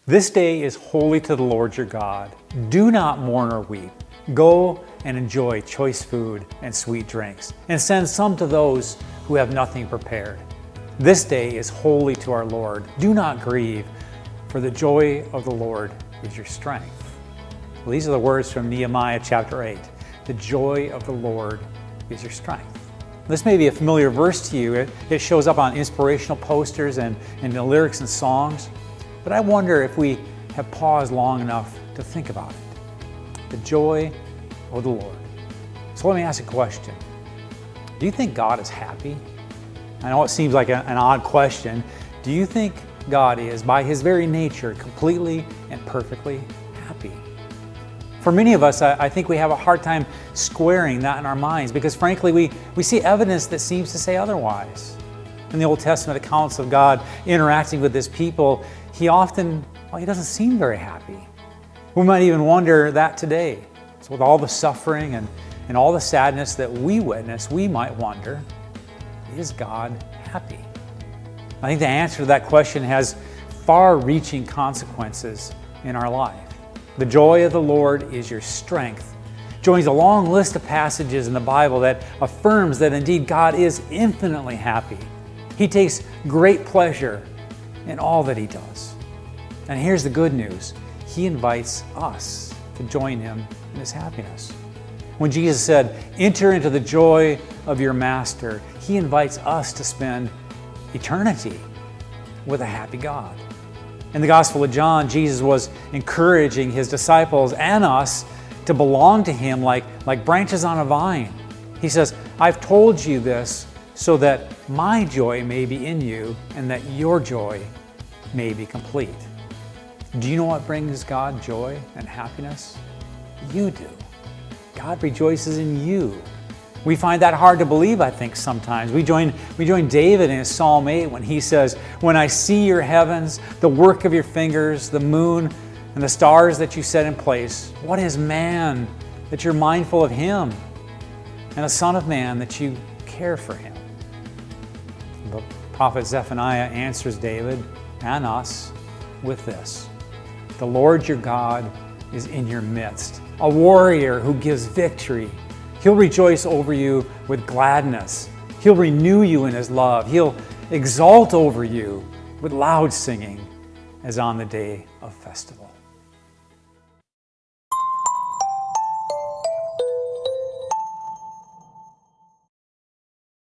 This day is holy to the Lord your God. Do not mourn or weep. Go and enjoy choice food and sweet drinks, and send some to those who have nothing prepared. This day is holy to our Lord. Do not grieve, for the joy of the Lord is your strength. Well, these are the words from Nehemiah chapter 8. The joy of the Lord is your strength. This may be a familiar verse to you. It shows up on inspirational posters and in the lyrics and songs. But I wonder if we have paused long enough to think about it. The joy of the Lord. So let me ask a question. Do you think God is happy? I know it seems like an odd question. Do you think God is, by His very nature, completely and perfectly happy? For many of us, I think we have a hard time squaring that in our minds because frankly, we see evidence that seems to say otherwise. In the Old Testament accounts of God interacting with His people, He doesn't seem very happy. We might even wonder that today. So with all the suffering and all the sadness that we witness, we might wonder, is God happy? I think the answer to that question has far-reaching consequences in our life. The joy of the Lord is your strength joins a long list of passages in the Bible that affirms that indeed God is infinitely happy. He takes great pleasure in all that He does. And here's the good news. He invites us to join Him in His happiness. When Jesus said, "Enter into the joy of your Master," He invites us to spend eternity with a happy God. In the Gospel of John, Jesus was encouraging His disciples and us to belong to Him like branches on a vine. He says, "I've told you this so that my joy may be in you and that your joy may be complete." Do you know what brings God joy and happiness? You do. God rejoices in you. We find that hard to believe, I think, sometimes. We join David in his Psalm 8 when he says, "When I see your heavens, the work of your fingers, the moon and the stars that you set in place, what is man that you're mindful of him, and a son of man that you care for him?" The prophet Zephaniah answers David and us with this: "The Lord your God is in your midst, a warrior who gives victory. He'll rejoice over you with gladness. He'll renew you in His love. He'll exalt over you with loud singing as on the day of festival."